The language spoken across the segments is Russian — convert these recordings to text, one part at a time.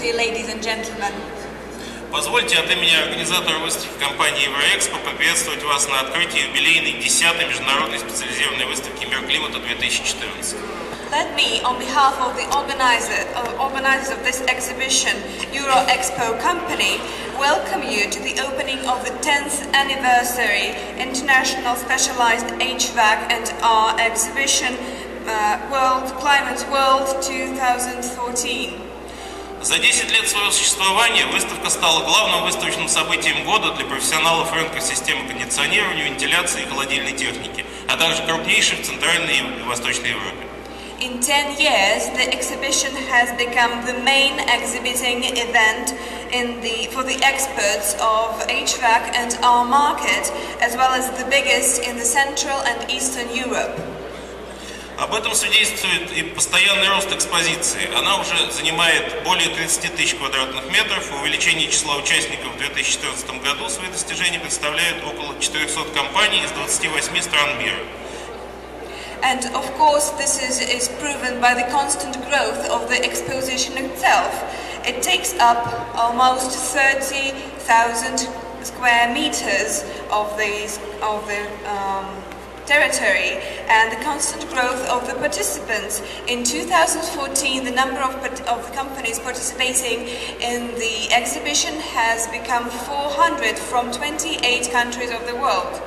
dear ladies and gentlemen. Позвольте от имени организатора выставки компании Евроэкспо поприветствовать вас на открытии юбилейной 10-й международной специализированной выставки «Мир климата 2014». Let me, on behalf of the organizers of this exhibition, Expo Company, welcome you to the opening of the 10th anniversary International Specialized HVAC and R exhibition, Climate World 2014. За 10 лет своего существования выставка стала главным выставочным событием года для профессионалов рынка системы кондиционирования, вентиляции и холодильной техники, а также крупнейшей в Центральной и Восточной Европе. In 10 years, the exhibition has become the main exhibiting event for the experts of HVAC and R market, as well as the biggest in the Central and Eastern Europe. Об этом свидетельствует и постоянный рост экспозиции. Она уже занимает более 30 тысяч квадратных метров. Увеличение числа участников в 2014 году свои достижения представляют около 400 компаний из 28 стран мира. And of course, this is proven by the constant growth of the exposition itself. It takes up almost 30,000 square meters of the territory, and the constant growth of the participants. In 2014, the number of the companies participating in the exhibition has become 400 from 28 countries of the world.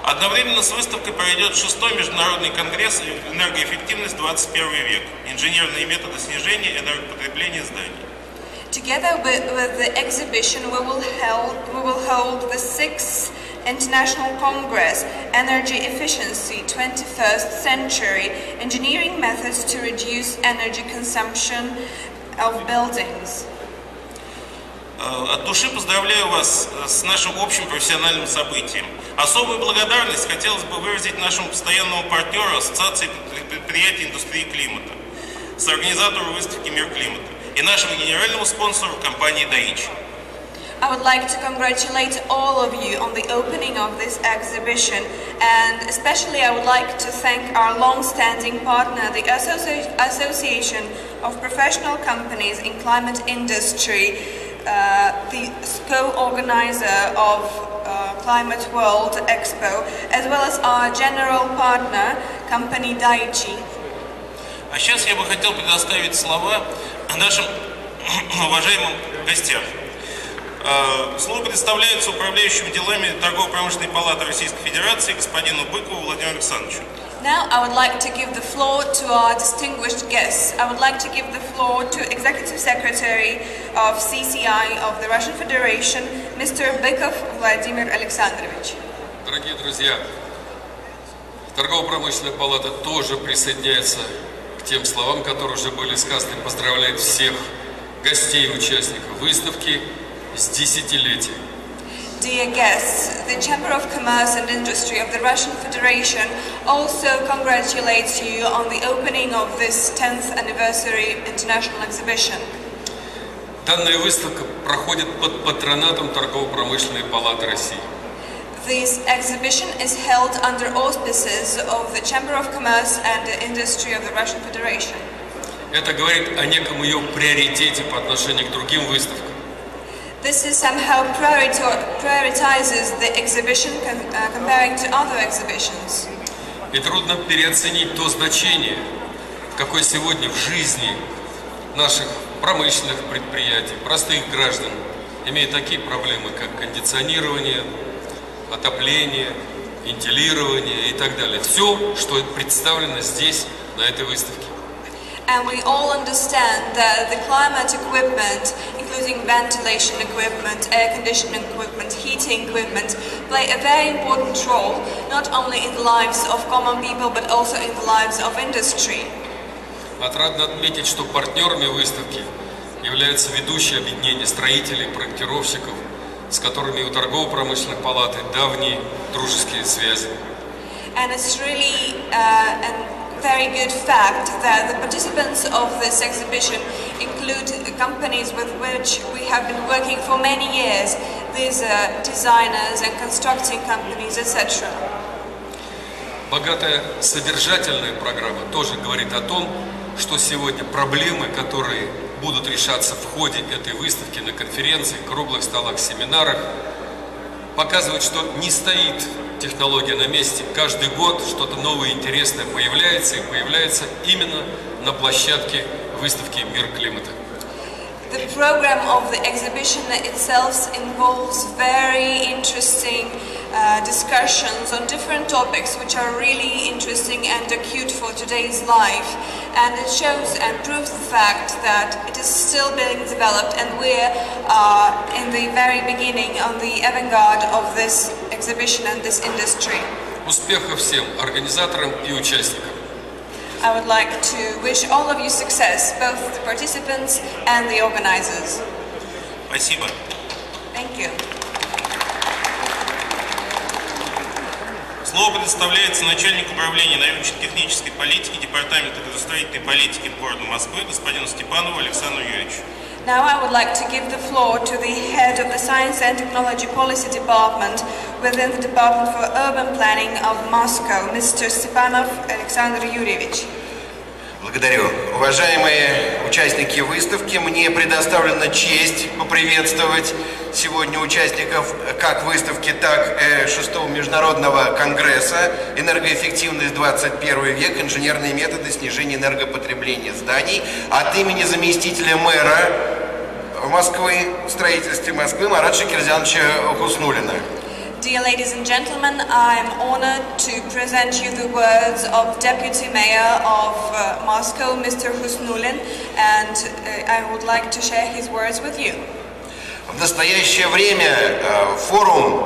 Одновременно с выставкой пройдет 6-й международный конгресс «Энергоэффективность 21 век. Инженерные методы снижения энергопотребления зданий». Together with the exhibition, we will hold the 6th International Congress, Energy Efficiency 21st Century, Engineering Methods to Reduce Energy Consumption of Buildings. От души поздравляю вас с нашим общим профессиональным событием. Особую благодарность хотелось бы выразить нашему постоянному партнеру Ассоциации предприятий индустрии климата, соорганизатору выставки «Мир климата» и нашему генеральному спонсору компании «Деле». I would like to congratulate all of you on the opening of this exhibition, and especially I would like to thank our long-standing partner, the Association of Professional Companies in Climate Industry, the co-organizer of Climate World Expo, as well as our general partner, company Daiichi. А сейчас я бы хотел предоставить слова нашим уважаемым гостям. Слово предоставляется управляющим делами Торгово-промышленной палаты Российской Федерации господину Быкову Владимиру Александровичу. Now I would like to give the floor to our distinguished guests. I would like to give the floor to Executive Secretary of CCI of the Russian Federation, Mr. Bykov Vladimir Alexandrovich. Дорогие друзья, Торгово-промышленная палата тоже присоединяется к тем словам, которые уже были сказаны, поздравляет всех гостей и участников выставки с десятилетием. Dear guests, the Chamber of Commerce and Industry of the Russian Federation also congratulates you on the opening of this 10th anniversary international exhibition. Данная выставка проходит под патронатом Торгово-промышленной палаты России. This exhibition is held under auspices of the Chamber of Commerce and Industry of the Russian Federation. Это говорит о неком ее приоритете по отношению к другим выставкам. This is somehow prioritizes the exhibition comparing to other exhibitions. И трудно переоценить то значение, какое сегодня в жизни наших промышленных предприятий, простых граждан, имеют такие проблемы, как кондиционирование, отопление, вентилирование и так далее. Все, что представлено здесь, на этой выставке. And we all understand that the climate equipment, including ventilation equipment, air conditioning equipment, heating equipment, play a very important role, not only in the lives of common people, but also in the lives of industry. Отрадно отметить, что партнерами выставки являются ведущие объединения строителей, проектировщиков, с которыми у торгово-промышленной палаты давние дружеские связи. And it's really very good fact that the participants of this exhibition include companies with which we have been working for many years. These are designers and constructing companies, etc. Богатая содержательная программа тоже говорит о том, что сегодня проблемы, которые будут решаться в ходе этой выставки, на конференциях, круглых столах, семинарах, показывают, что не стоит технология на месте. Каждый год что-то новое, интересное появляется, и появляется именно на площадке выставки «Мир климата». The program of the exhibition itself involves very interesting discussions on different topics which are really interesting and acute for today's life, and it shows and proves the fact that it is still being developed and we're in the very beginning, on the avant-garde of this exhibition and this industry. Успехов всем организаторам и участникам! I would like to wish all of you success, both the participants and the organizers. Спасибо. Thank you. Слово предоставляется начальнику управления научно-технической политики Департамента градостроительной политики города Москвы господину Степанову Александру Юрьевичу. Now I would like to give the floor to the head of the Science and Technology Policy Department within the Department for Urban Planning of Moscow, Mr. Stepanov Alexander Yuryevich. Благодарю. Уважаемые участники выставки, мне предоставлена честь поприветствовать сегодня участников как выставки, так и 6-го международного конгресса «Энергоэффективность 21 век. Инженерные методы снижения энергопотребления зданий» от имени заместителя мэра Москвы, в строительстве Москвы Марата Шакирзяновича Хуснуллина. Dear ladies and gentlemen, I am honored to present you the words of Deputy Mayor of Moscow, Mr. Husnullin, and I would like to share his words with you. В настоящее время форум,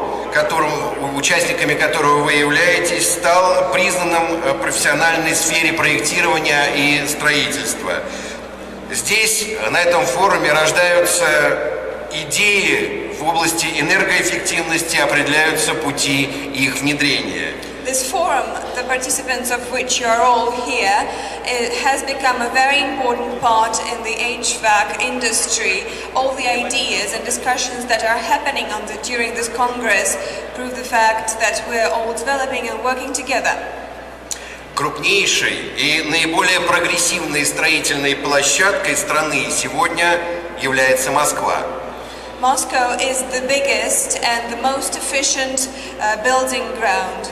участниками которого вы являетесь, стал признанным в профессиональной сфере проектирования и строительства. Здесь, на этом форуме, рождаются идеи в области энергоэффективности, определяются пути их внедрения. This forum, the participants of which you are all here, it has become a very important part in the HVAC industry. All the ideas and discussions that are happening during this Congress prove the fact that we are all developing and working together. Крупнейшей и наиболее прогрессивной строительной площадкой страны сегодня является Москва. Moscow is the biggest and the most efficient building ground.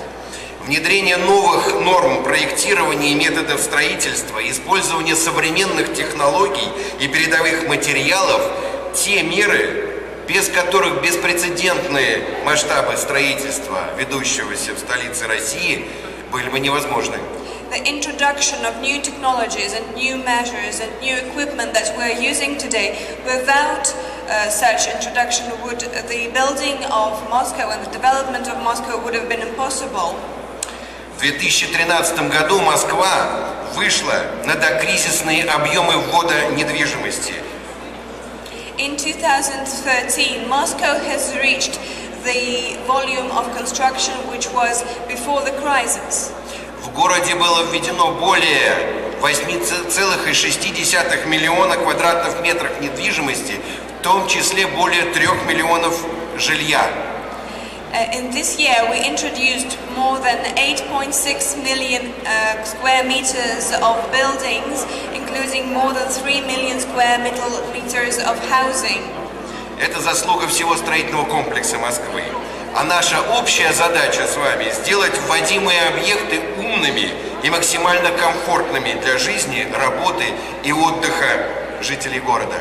Внедрение новых норм проектирования и методов строительства, использование современных технологий и передовых материалов – те меры, без которых беспрецедентные масштабы строительства, ведущегося в столице России, были бы невозможны. The introduction of new technologies and new measures and new equipment that we're using today, without such introduction would the building of Moscow and the development of Moscow would have been impossible. В 2013 году Москва вышла на докризисные объемы ввода недвижимости. In 2013, Moscow has reached the volume of construction which was before the crisis. В городе было введено более 8,6 миллиона квадратных метров недвижимости, в том числе более 3 миллионов жилья. In this year, we introduced more than 8.6 million square meters of buildings, including more than 3 million square meters of housing. Это заслуга всего строительного комплекса Москвы. А наша общая задача с вами – сделать вводимые объекты умными и максимально комфортными для жизни, работы и отдыха жителей города.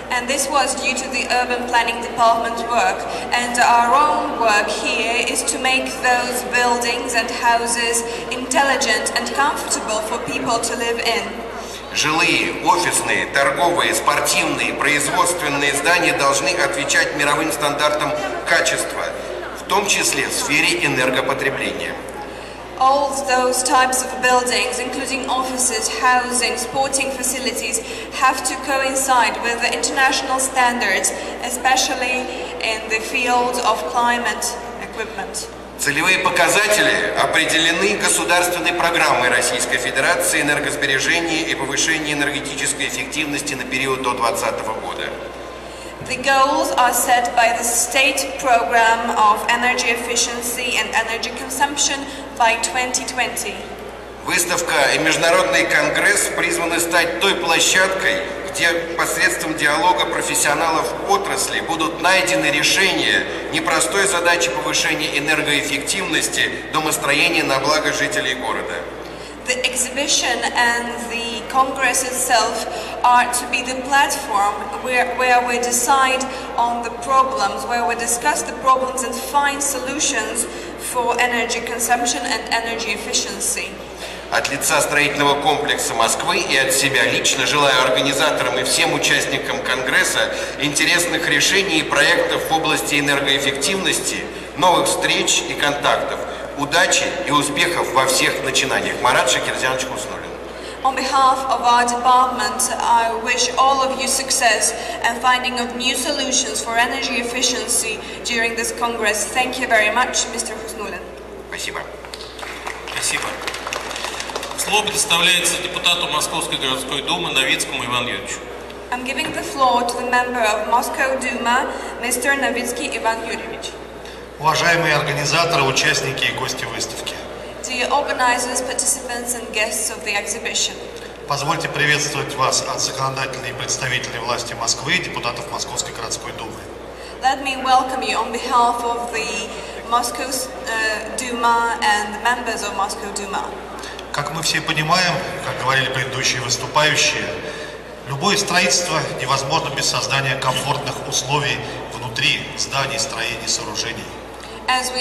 And this was due to the urban planning department work, and our own work here is to make those buildings and houses intelligent and comfortable for people to live in. Жилые, офисные, торговые, спортивные, производственные здания должны отвечать мировым стандартам качества, в том числе в сфере энергопотребления. All those types of buildings, including offices, housing, sporting facilities, have to coincide with the international standards, especially in the field of climate equipment. Целевые показатели определены государственной программой Российской Федерации энергосбережения и повышения энергетической эффективности на период до 2020 года. The goals are set by the state program of energy efficiency and energy consumption by 2020. Выставка и Международный конгресс призваны стать той площадкой, где посредством диалога профессионалов отрасли будут найдены решения непростой задачи повышения энергоэффективности домостроения на благо жителей города. The exhibition and the Congress itself are to be the platform where we decide on the problems, where we discuss the problems and find solutions for energy consumption and energy efficiency. От лица строительного комплекса Москвы и от себя лично желаю организаторам и всем участникам Конгресса интересных решений и проектов в области энергоэффективности, новых встреч и контактов, удачи и успехов во всех начинаниях. Марат Шакирзянович Хуснуллин. On behalf of our department, I wish all of you success and finding of new solutions for energy efficiency during this Congress. Thank you very much, Mr. Husnullin. Спасибо. Спасибо. Слово предоставляется депутату Московской городской думы Новицкому Ивану Юрьевичу. I'm giving the floor to the member of Moscow Duma, Mr. Novitsky Ivan Yuryevich. Уважаемые организаторы, участники и гости выставки, Dear organizers, participants and guests of the exhibition. позвольте приветствовать вас от законодательной и представительной власти Москвы и депутатов Московской городской думы. Let me welcome you on behalf of the Moscow Duma and the members of Moscow Duma. Как мы все понимаем, как говорили предыдущие выступающие, любое строительство невозможно без создания комфортных условий внутри зданий, строений, сооружений. As we